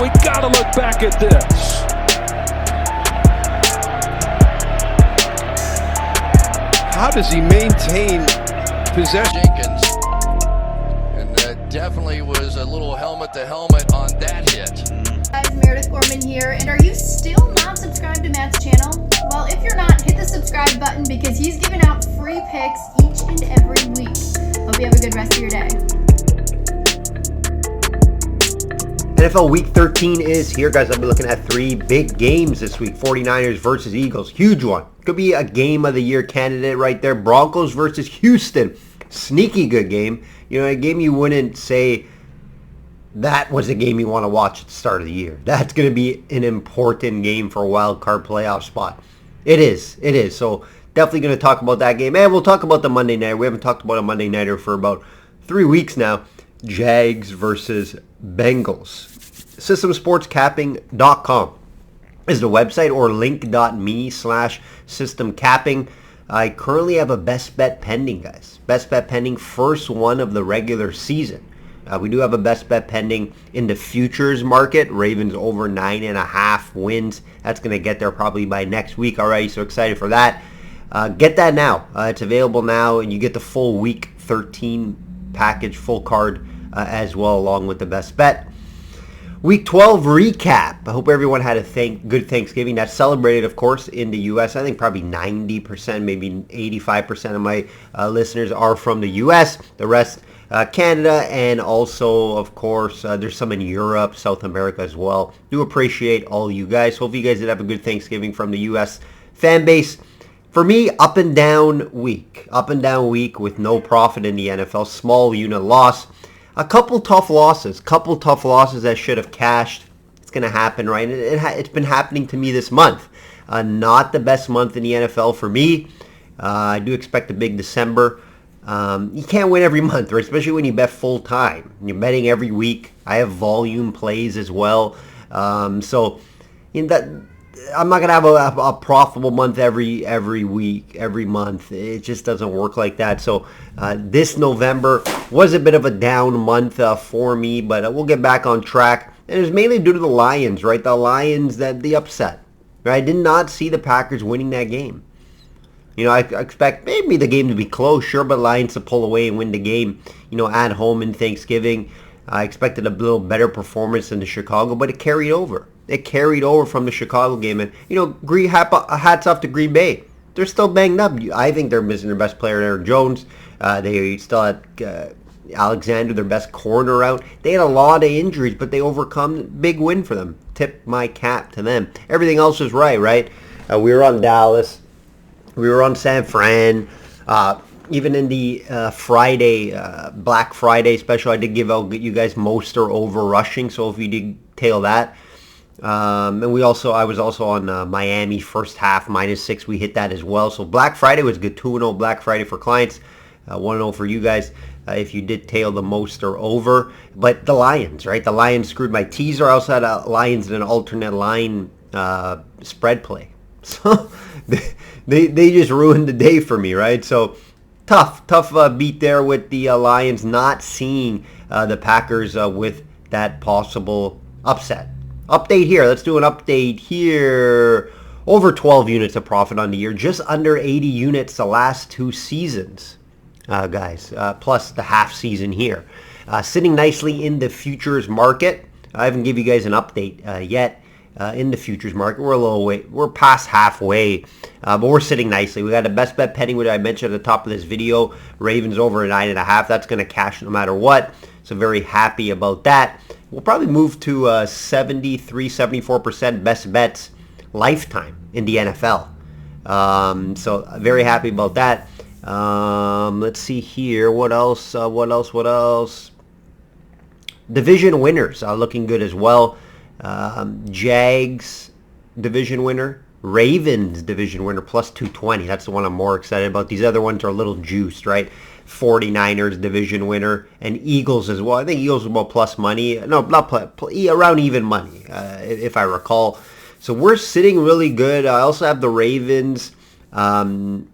We gotta look back at this. How does he maintain possession? Jenkins, and that definitely was a little helmet-to-helmet on that hit. Guys, Meredith Gorman here, and are you still not subscribed to Matt's channel? Well, if you're not, hit the subscribe button because he's giving out free picks each and every week. Hope you have a good rest of your day. NFL Week 13 is here, guys. I'll be looking at three big games this week. 49ers versus Eagles. Huge one. Could be a game of the year candidate right there. Broncos versus Houston. Sneaky good game. You know, a game you wouldn't say that was a game you want to watch at the start of the year. That's going to be an important game for a wild card playoff spot. It is. So definitely going to talk about that game. And we'll talk about the Monday night. We haven't talked about a Monday nighter for about 3 weeks now. Jags versus Bengals. SystemSportsCapping.com is the website, or link.me/systemcapping. I currently have a best bet pending, guys. Best bet pending, first one of the regular season. We do have a best bet pending in the futures market. Ravens over 9.5 wins. That's going to get there probably by next week already, so excited for that. Get that now. It's available now, and you get the full Week 13 package, full card as well, along with the best bet. Week 12 recap. I hope everyone had a good Thanksgiving. That's celebrated, of course, in the U.S. I think probably 90%, maybe 85% of my listeners are from the U.S. The rest, Canada, and also, of course, there's some in Europe, South America as well. Do appreciate all you guys. Hope you guys did have a good Thanksgiving from the U.S. fan base. For me, up and down week with no profit in the NFL. Small unit loss. A couple tough losses that should have cashed. It's going to happen, right? It's been happening to me this month. Not the best month in the NFL for me. I do expect a big December. You can't win every month, right? Especially when you bet full time. You're betting every week. I have volume plays as well. So in that, I'm not going to have a profitable month every week, every month. It just doesn't work like that. So this November was a bit of a down month for me, but we'll get back on track. And it's mainly due to the Lions, right? The Lions, the upset. Right? I did not see the Packers winning that game. You know, I expect maybe the game to be close, sure, but Lions to pull away and win the game, you know, at home in Thanksgiving. I expected a little better performance than the Chicago, but it carried over. It carried over from the Chicago game. And, you know, hats off to Green Bay. They're still banged up. I think they're missing their best player, Aaron Jones. They still had Alexander, their best corner, out. They had a lot of injuries, but they overcome. Big win for them. Tip my cap to them. Everything else was right? We were on Dallas. We were on San Fran. Even in the Black Friday special, I did give out you guys Moster over rushing. So if you did tail that. And I was also on Miami first half -6. We hit that as well. So Black Friday was good. 2-0 Black Friday for clients. 1-0 for you guys if you did tail the Moster over. But the Lions, right? The Lions screwed my teaser. I also had Lions in an alternate line spread play. So they just ruined the day for me, right? So tough beat there with the Lions not seeing the Packers with that possible upset. Update here. Let's do an update here. Over 12 units of profit on the year. Just under 80 units the last 2 seasons, guys. Plus the half season here. Sitting nicely in the futures market. I haven't given you guys an update yet in the futures market. We're a little way. We're past halfway, but we're sitting nicely. We got a best bet pending, which I mentioned at the top of this video. Ravens over 9.5. That's going to cash no matter what. So very happy about that. We'll probably move to 73-74% best bets lifetime in the NFL. So very happy about that. Let's see here. What else? Division winners are looking good as well. Jags division winner. Ravens division winner plus 220. That's the one I'm more excited about. These other ones are a little juiced, right? 49ers division winner, and Eagles as well. I think Eagles are about plus money. No, not around even money, if I recall. So we're sitting really good. I also have the Ravens over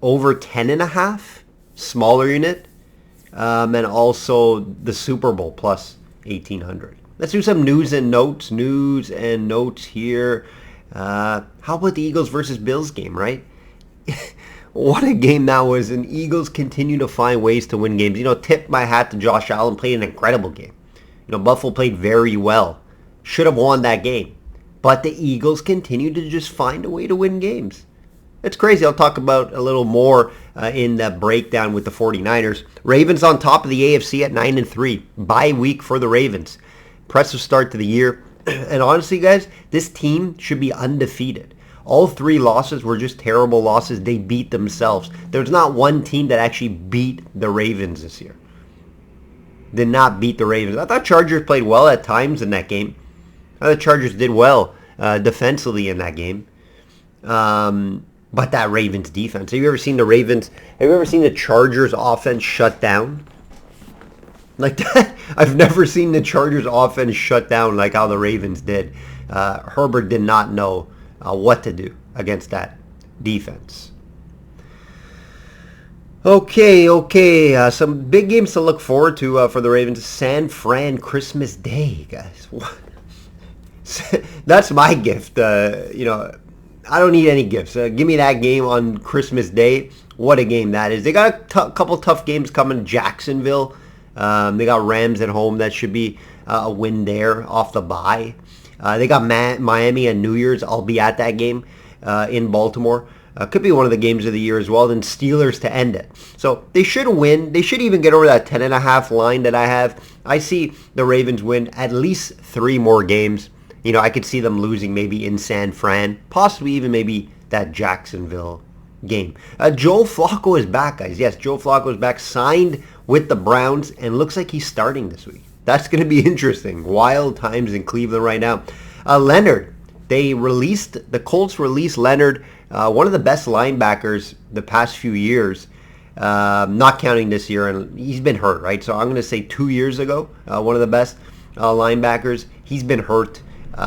10.5, smaller unit, and also the Super Bowl plus 1,800. Let's do some news and notes. News and notes here. How about the Eagles versus Bills game, right? What a game that was. And Eagles continue to find ways to win games. Tip my hat to Josh Allen. Played an incredible game. Buffalo played very well. Should have won that game. But the Eagles continue to just find a way to win games. It's crazy. I'll talk about a little more in the breakdown with the 49ers. Ravens on top of the AFC at 9-3. Bye week for the Ravens. Impressive start to the year. And honestly, guys, this team should be undefeated. All 3 losses were just terrible losses. They beat themselves. There's not one team that actually beat the Ravens this year. Did not beat the Ravens. I thought Chargers played well at times in that game. I thought Chargers did well defensively in that game. But that Ravens defense. Have you ever seen the Ravens? Have you ever seen the Chargers offense shut down? Like that? I've never seen the Chargers offense shut down like how the Ravens did. Herbert did not know what to do against that defense. Okay. Some big games to look forward to for the Ravens. San Fran Christmas Day, guys. That's my gift. I don't need any gifts. Give me that game on Christmas Day. What a game that is. They got a couple tough games coming. Jacksonville. They got Rams at home. That should be a win there off the bye. They got Miami and New Year's. I'll be at that game in Baltimore. Could be one of the games of the year as well. Then Steelers to end it. So they should win. They should even get over that 10.5 line that I have. I see the Ravens win at least 3 more games. I could see them losing maybe in San Fran. Possibly even maybe that Jacksonville game. Joe Flacco is back, guys. Yes, Joe Flacco is back. Signed with the Browns and looks like he's starting this week. That's going to be interesting. Wild times in Cleveland right now. Leonard. The Colts released Leonard, one of the best linebackers the past few years, not counting this year, and he's been hurt, right? So I'm going to say 2 years ago, one of the best linebackers. He's been hurt.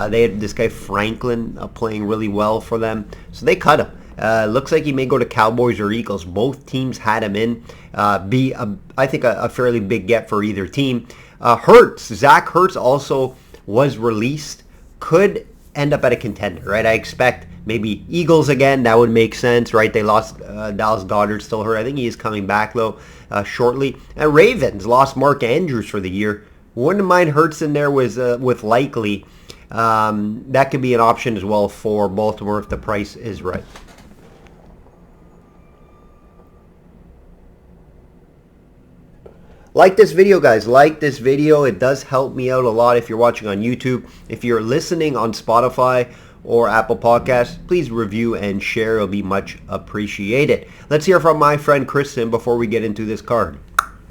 They had this guy Franklin playing really well for them, so they cut him. Looks like he may go to Cowboys or Eagles. Both teams had him in. I think a fairly big get for either team. Zach Ertz also was released. Could end up at a contender, right? I expect maybe Eagles again. That would make sense, right? They lost Dallas Goedert, still hurt. I think he is coming back though shortly. And Ravens lost Mark Andrews for the year. Wouldn't mind Hurts in there with Likely. That could be an option as well for Baltimore if the price is right. Like this video, guys. Like this video. It does help me out a lot if you're watching on YouTube. If you're listening on Spotify or Apple Podcasts, please review and share. It'll be much appreciated. Let's hear from my friend Kristen before we get into this card.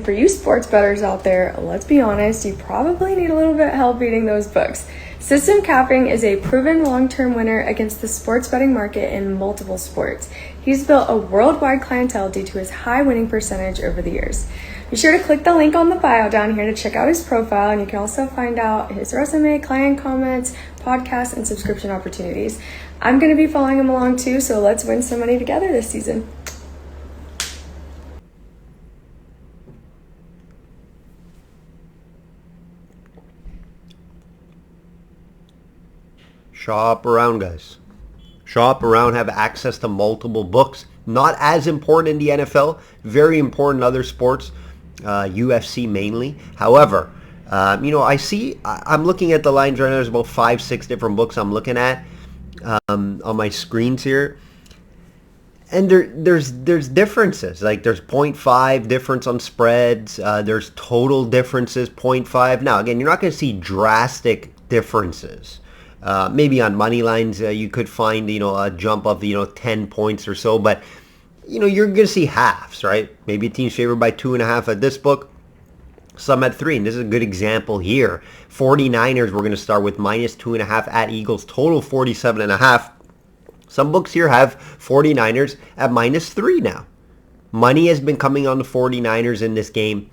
For you sports bettors out there, let's be honest, you probably need a little bit of help beating those books. System Capping is a proven long-term winner against the sports betting market in multiple sports. He's built a worldwide clientele due to his high winning percentage over the years. Be sure to click the link on the bio down here to check out his profile, and you can also find out his resume, client comments, podcasts, and subscription opportunities. I'm going to be following him along too, so let's win some money together this season. Shop around, guys. Shop around, have access to multiple books. Not as important in the NFL, very important in other sports, UFC mainly. However, I'm looking at the lines right now. There's about 5-6 different books I'm looking at on my screens here. And there's differences. Like there's 0.5 difference on spreads. There's total differences, 0.5. Now, again, you're not going to see drastic differences. Maybe on money lines, you could find, a jump of, 10 points or so. But, you're going to see halves, right? Maybe a team's favored by 2.5 at this book. Some at 3. And this is a good example here. 49ers, we're going to start with -2.5 at Eagles. Total 47.5. Some books here have 49ers at -3 now. Money has been coming on the 49ers in this game.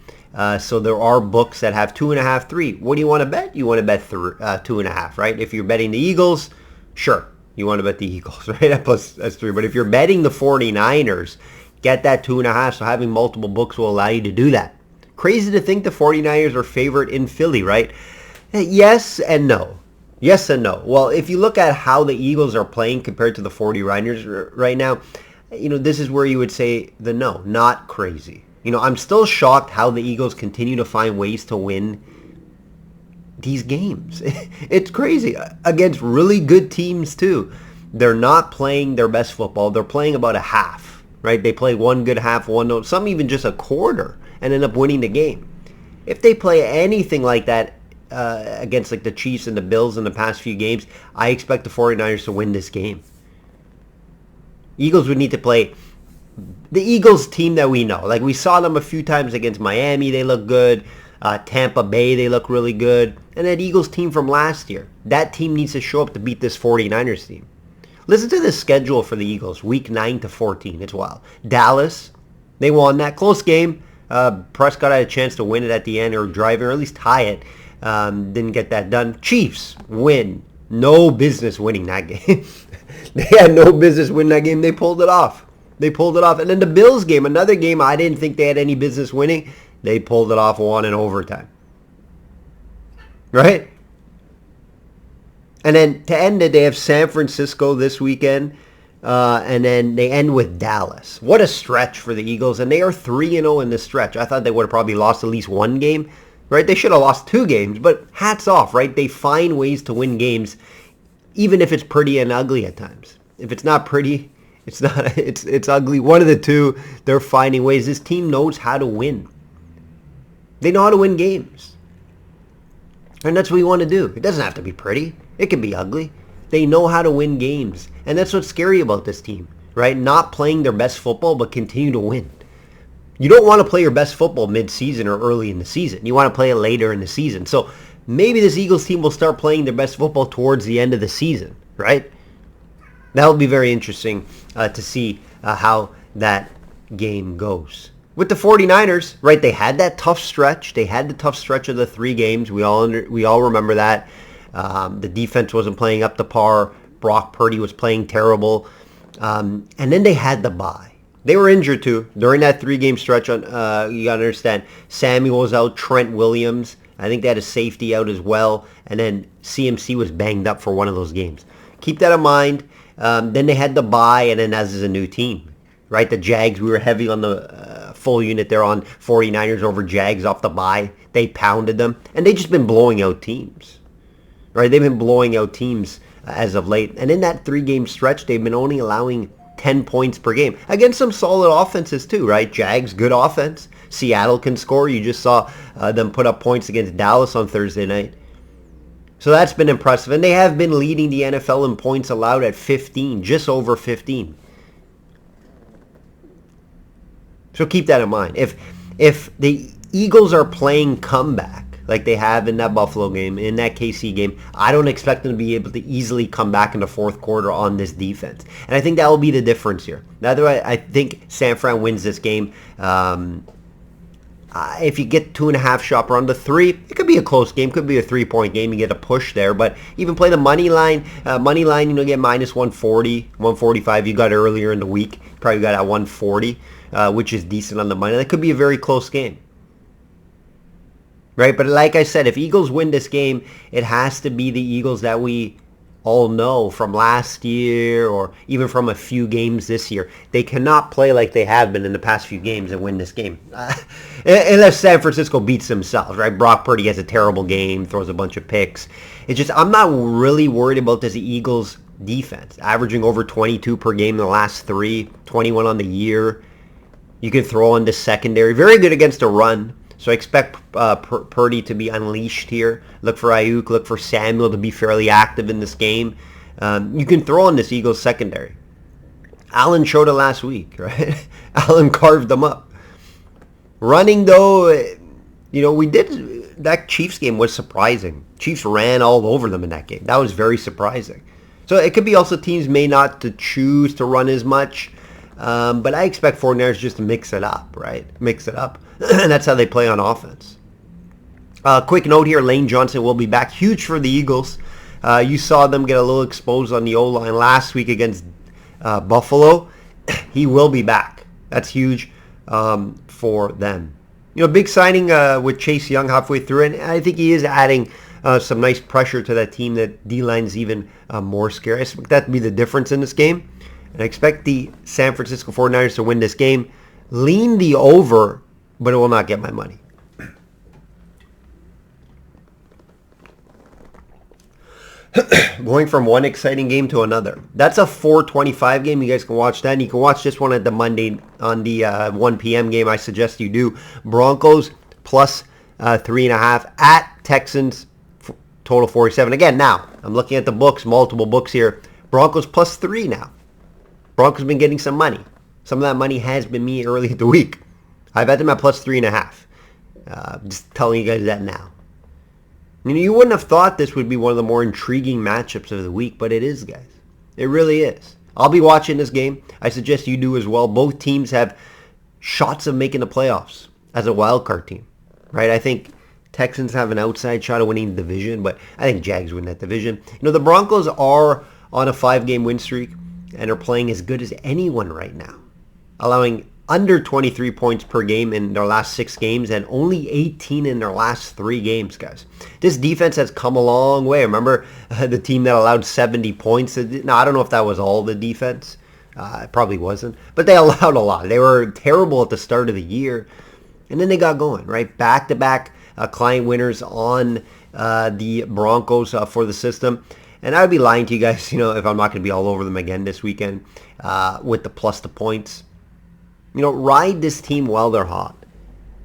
So there are books that have 2.5, 3. What do you want to bet? You want to bet 2.5, right? If you're betting the Eagles, sure, you want to bet the Eagles, right? That's 3. But if you're betting the 49ers, get that 2.5. So having multiple books will allow you to do that. Crazy to think the 49ers are favored in Philly, right? Yes and no. Yes and no. Well, if you look at how the Eagles are playing compared to the 49ers right now, this is where you would say the no, not crazy. I'm still shocked how the Eagles continue to find ways to win these games. It's crazy. Against really good teams, too. They're not playing their best football. They're playing about a half, right? They play one good half, some even just a quarter, and end up winning the game. If they play anything like that against like the Chiefs and the Bills in the past few games, I expect the 49ers to win this game. Eagles would need to play the Eagles team that we know. Like we saw them a few times against Miami, they look good. Tampa Bay, they look really good. And that Eagles team from last year, that team needs to show up to beat this 49ers team. Listen to the schedule for the Eagles, week 9 to 14. It's wild. Dallas, they won that close game. Prescott had a chance to win it at the end or drive it or at least tie it. Didn't get that done. Chiefs win. No business winning that game. They had no business winning that game. They pulled it off. And then the Bills game, another game I didn't think they had any business winning. They pulled it off, won in overtime. Right? And then to end it, they have San Francisco this weekend. And then they end with Dallas. What a stretch for the Eagles. And they are 3-0 in this stretch. I thought they would have probably lost at least one game. Right? They should have lost 2 games. But hats off, right? They find ways to win games, even if it's pretty and ugly at times. If it's not pretty, it's not. It's ugly. One of the two, they're finding ways. This team knows how to win. They know how to win games. And that's what you want to do. It doesn't have to be pretty. It can be ugly. They know how to win games. And that's what's scary about this team, right? Not playing their best football, but continue to win. You don't want to play your best football mid-season or early in the season. You want to play it later in the season. So maybe this Eagles team will start playing their best football towards the end of the season, right? That will be very interesting to see how that game goes. With the 49ers, right, they had that tough stretch. They had the tough stretch of the 3 games. We all remember that. The defense wasn't playing up to par. Brock Purdy was playing terrible. And then they had the bye. They were injured too during that 3-game stretch. You got to understand, Samuel was out, Trent Williams. I think they had a safety out as well. And then CMC was banged up for one of those games. Keep that in mind. Then they had the bye, and then as is a new team. Right, the Jags, we were heavy on the full unit there on 49ers over Jags off the bye. They pounded them, and they've just been blowing out teams. Right, they've been blowing out teams as of late. And in that 3-game stretch, they've been only allowing 10 points per game. Against some solid offenses too, right? Jags, good offense. Seattle can score. You just saw them put up points against Dallas on Thursday night. So that's been impressive. And they have been leading the NFL in points allowed at 15, just over 15. So keep that in mind. If the Eagles are playing comeback like they have in that Buffalo game, in that KC game, I don't expect them to be able to easily come back in the fourth quarter on this defense. And I think that will be the difference here. That's why I think San Fran wins this game. If you get 2.5 shot around the 3, it could be a close game. Could be a 3-point game. You get a push there. But even play the money line. Get minus 140, 145. You got earlier in the week. Probably got at 140. Which is decent on the money. That could be a very close game. Right? But like I said, if Eagles win this game, it has to be the Eagles that we all know from last year or even from a few games this year. They cannot play like they have been in the past few games and win this game. Unless San Francisco beats themselves, right? Brock Purdy has a terrible game, throws a bunch of picks. It's just, I'm not really worried about this Eagles defense. Averaging over 22 per game in the last 3, 21 on the year. You can throw in the secondary. Very good against a run. So I expect Purdy to be unleashed here. Look for Ayuk. Look for Samuel to be fairly active in this game. You can throw in this Eagles secondary. Allen showed it last week, right? Allen carved them up. Running, though, that Chiefs game was surprising. Chiefs ran all over them in that game. That was very surprising. So it could be also teams may not to choose to run as much. But I expect 49ers just to mix it up, right? Mix it up. And that's how they play on offense. Quick note here, Lane Johnson will be back. Huge for the Eagles. You saw them get a little exposed on the O-line last week against Buffalo. He will be back. That's huge for them. Big signing with Chase Young halfway through, and I think he is adding some nice pressure to that team. That D-line's even more scary. I expect that to be the difference in this game. And I expect the San Francisco 49ers to win this game. Lean the over, but it will not get my money. Going from one exciting game to another. That's a 4:25 game. You guys can watch that. And you can watch this one at the Monday on the 1 p.m. game. I suggest you do. Broncos plus 3.5 at Texans. Total 47. Again, now, I'm looking at the books, multiple books here. Broncos plus 3 now. Broncos been getting some money. Some of that money has been me early in the week. I've had them at plus 3.5. Just telling you guys that now. You wouldn't have thought this would be one of the more intriguing matchups of the week, but it is, guys. It really is. I'll be watching this game. I suggest you do as well. Both teams have shots of making the playoffs as a wild card team, right? I think Texans have an outside shot of winning the division, but I think Jags win that division. The Broncos are on a 5-game win streak and are playing as good as anyone right now, allowing under 23 points per game in their last 6 games and only 18 in their last 3 games, guys. This defense has come a long way. Remember the team that allowed 70 points? Now, I don't know if that was all the defense. It probably wasn't. But they allowed a lot. They were terrible at the start of the year. And then they got going, right? Back-to-back client winners on the Broncos for the system. And I would be lying to you guys, if I'm not going to be all over them again this weekend with the plus the points. Ride this team while they're hot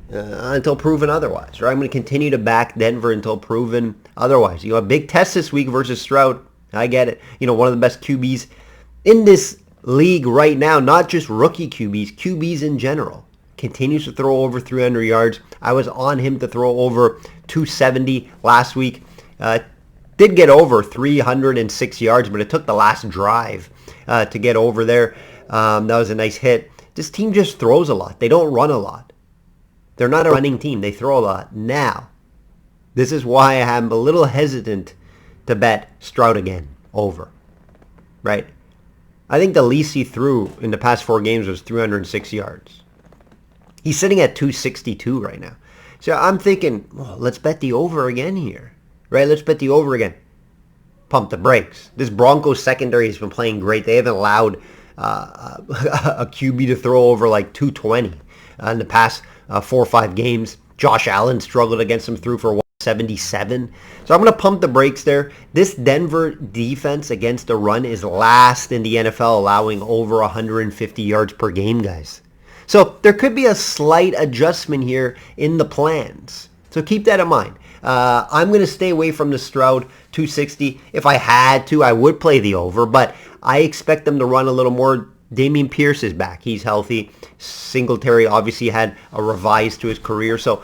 until proven otherwise. Right? I'm going to continue to back Denver until proven otherwise. A big test this week versus Stroud. I get it. One of the best QBs in this league right now, not just rookie QBs, QBs in general. Continues to throw over 300 yards. I was on him to throw over 270 last week. Did get over 306 yards, but it took the last drive to get over there. That was a nice hit. This team just throws a lot. They don't run a lot. They're not a running team. They throw a lot. Now, this is why I am a little hesitant to bet Stroud again over. Right? I think the least he threw in the past 4 games was 306 yards. He's sitting at 262 right now. So I'm thinking, let's bet the over again here. Right? Let's bet the over again. Pump the brakes. This Broncos secondary has been playing great. They haven't allowed a QB to throw over like 220 in the past 4 or 5 games. Josh Allen struggled against them, threw for 177. So I'm going to pump the brakes there. This Denver defense against the run is last in the NFL, allowing over 150 yards per game, guys. So there could be a slight adjustment here in the plans. So keep that in mind. I'm going to stay away from the Stroud 260. If I had to, I would play the over, but I expect them to run a little more. Dameon Pierce is back. He's healthy. Singletary obviously had a revise to his career. So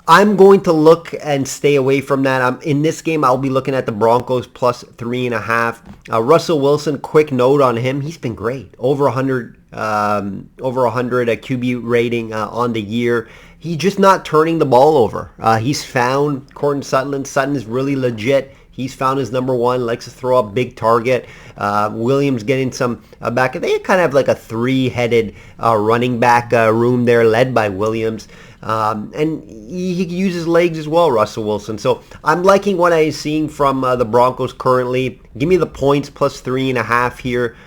I'm going to look and stay away from that. In this game, I'll be looking at the Broncos plus 3.5. Russell Wilson, quick note on him. He's been great. Over 100 QB rating on the year. He's just not turning the ball over. He's found Courtland Sutton. Sutton is really legit. He's found his number one, likes to throw up big target. Williams getting some back. They kind of have like a 3-headed running back room there led by Williams. And he can use his legs as well, Russell Wilson. So I'm liking what I'm seeing from the Broncos currently. Give me the points plus 3.5 here.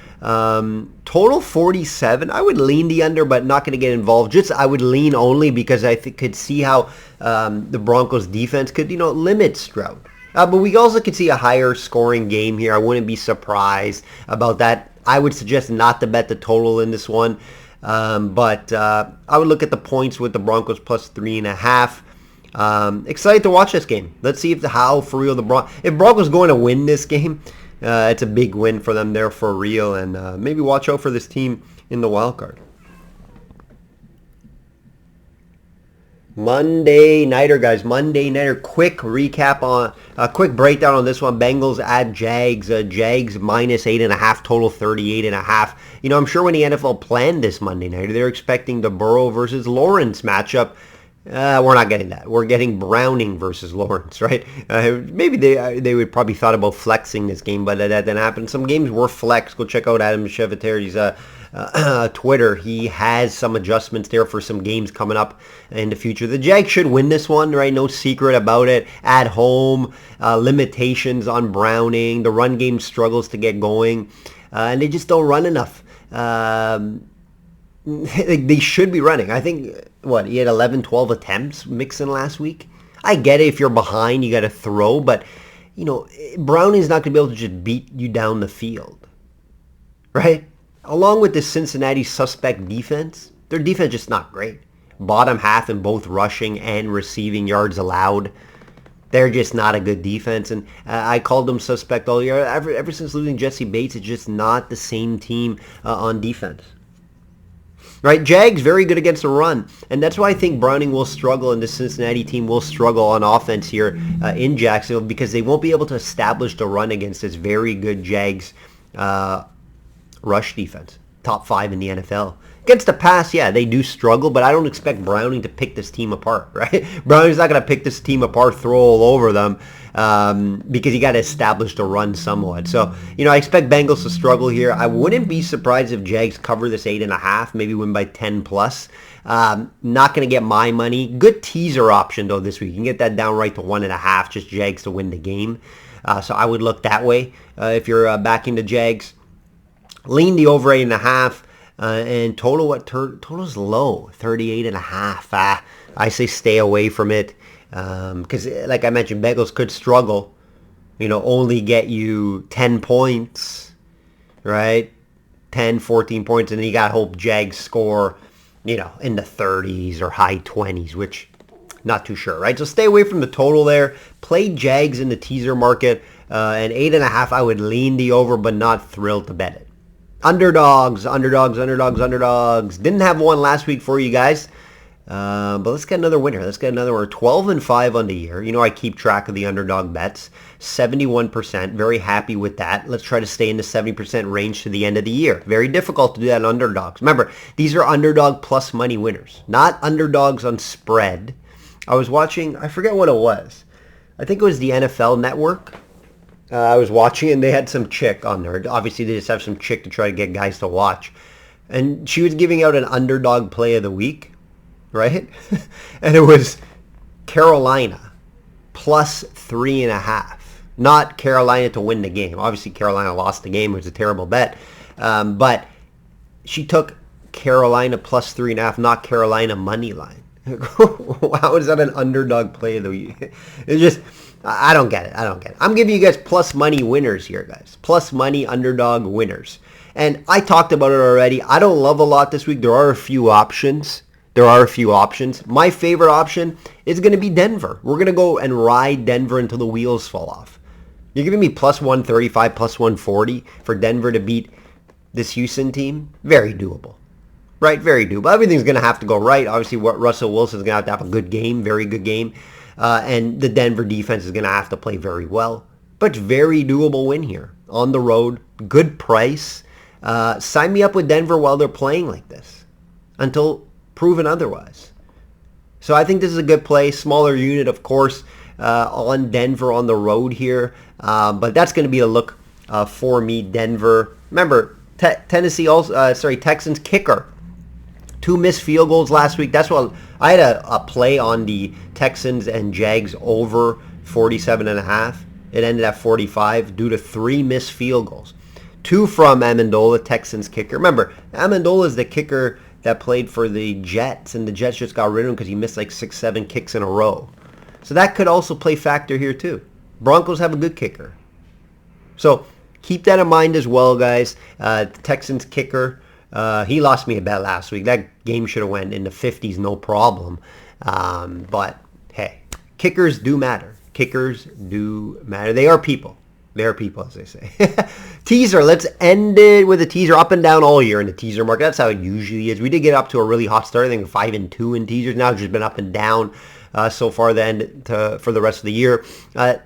Total 47. I would lean the under, but not going to get involved. I would lean only because I could see how the Broncos defense could, limit Stroud. But we also could see a higher scoring game here. I wouldn't be surprised about that. I would suggest not to bet the total in this one. But I would look at the points with the Broncos plus 3.5. Excited to watch this game. Let's see if Broncos going to win this game. It's a big win for them there for real. And maybe watch out for this team in the wild card. Monday Nighter, guys. Monday Nighter. Quick recap on a quick breakdown on this one. Bengals at Jags. Jags minus 8.5. Total 38.5. I'm sure when the NFL planned this Monday Nighter, they're expecting the Burrow versus Lawrence matchup. We're not getting that. We're getting Browning versus Lawrence, right? Maybe they would probably thought about flexing this game, but that didn't happen. Some games were flexed. Go check out Adam Chevateri's Twitter, he has some adjustments there for some games coming up in the future. The Jags should win this one, right? No secret about it. At home, limitations on Browning. The run game struggles to get going, and they just don't run enough. They should be running. I think, he had 11, 12 attempts Mixon last week. I get it. If you're behind, you got to throw, but Browning's not going to be able to just beat you down the field, right? Along with the Cincinnati suspect defense, their defense just not great. Bottom half in both rushing and receiving yards allowed. They're just not a good defense, and I called them suspect all year. Ever since losing Jesse Bates, it's just not the same team on defense. Right, Jags very good against the run, and that's why I think Browning will struggle and the Cincinnati team will struggle on offense here in Jacksonville, because they won't be able to establish the run against this very good Jags rush defense, top 5 in the NFL. Against the pass, yeah, they do struggle, but I don't expect Browning to pick this team apart, right? Browning's not going to pick this team apart, throw all over them, because you got to establish the run somewhat. So, I expect Bengals to struggle here. I wouldn't be surprised if Jags cover this 8.5, maybe win by 10 plus. Not going to get my money. Good teaser option, though, this week. You can get that down right to 1.5, just Jags to win the game. So I would look that way if you're backing the Jags. Lean the over 8.5. And total's low, 38.5. I say stay away from it, because like I mentioned, Bengals could struggle, only get you 10 points, right? 10, 14 points, and then you got to hope Jags score, in the 30s or high 20s, which not too sure, right? So stay away from the total there. Play Jags in the teaser market, and 8.5, I would lean the over, but not thrilled to bet it. Underdogs. Didn't have one last week for you guys, but let's get another winner. 12-5 on the year. I keep track of the underdog bets. 71%. Very happy with that. Let's try to stay in the 70% range to the end of the year. Very difficult to do that on underdogs. Remember, these are underdog plus money winners, not underdogs on spread. I was watching, I forget what it was. I think it was the NFL Network. I was watching and they had some chick on there. Obviously, they just have some chick to try to get guys to watch. And she was giving out an underdog play of the week, right? And it was Carolina plus 3.5. Not Carolina to win the game. Obviously, Carolina lost the game. It was a terrible bet. But she took Carolina plus 3.5, not Carolina money line. How is that an underdog play of the week? It's just... I don't get it. I'm giving you guys plus money winners here, guys. Plus money underdog winners. And I talked about it already. I don't love a lot this week. There are a few options. My favorite option is going to be Denver. We're going to go and ride Denver until the wheels fall off. You're giving me plus 135, plus 140 for Denver to beat this Houston team? Very doable. Right? Very doable. Everything's going to have to go right. Obviously, Russell Wilson's going to have a good game, very good game. And the Denver defense is going to have to play very well. But very doable win here. On the road. Good price. Sign me up with Denver while they're playing like this. Until proven otherwise. So I think this is a good play. Smaller unit, of course, on Denver on the road here. But that's going to be a look for me, Denver. Remember, Texans kicker. 2 missed field goals last week. That's what I had a play on the Texans and Jags over 47.5. It ended at 45 due to 3 missed field goals. 2 from Amendola, Texans kicker. Remember, Amendola is the kicker that played for the Jets, and the Jets just got rid of him because he missed like 6-7 kicks in a row. So that could also play factor here too. Broncos have a good kicker. So keep that in mind as well, guys. The Texans kicker. He lost me a bet last week. That game should have went in the 50s, no problem. But, hey, kickers do matter. They are people. As they say. Teaser. Let's end it with a teaser. Up and down all year in the teaser market. That's how it usually is. We did get up to a really hot start. I think 5-2 in teasers. Now it's just been up and down so far for the rest of the year.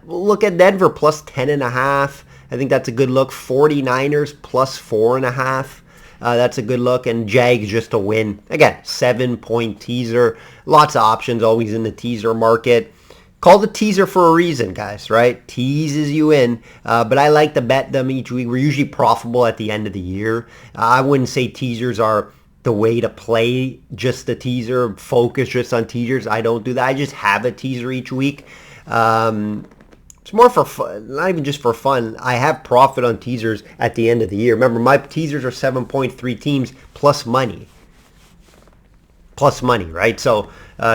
Look at Denver plus 10.5. I think that's a good look. 49ers plus 4.5. That's a good look. And Jags just to win. Again, 7-point teaser. Lots of options always in the teaser market. called a teaser for a reason, guys, right? Teases you in, but I like to bet them each week. We're usually profitable at the end of the year. I wouldn't say teasers are the way to play, just the teaser, focus just on teasers. I don't do that. I just have a teaser each week. It's more for fun, not even just for fun. I have profit on teasers at the end of the year. Remember, my teasers are 7.3 teams plus money. Plus money, right? So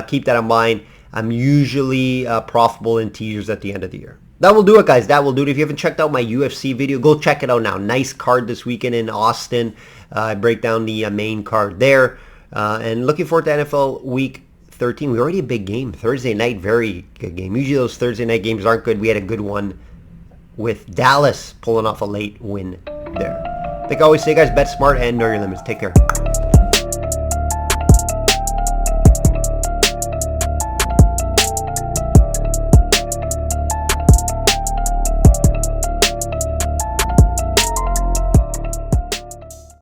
keep that in mind. I'm usually profitable in teasers at the end of the year. That will do it, guys. That will do it. If you haven't checked out my UFC video, go check it out now. Nice card this weekend in Austin. I break down the main card there. And looking forward to NFL Week 13. We already a big game. Thursday night, very good game. Usually those Thursday night games aren't good. We had a good one with Dallas pulling off a late win there. Like I always say, guys, bet smart and know your limits. Take care.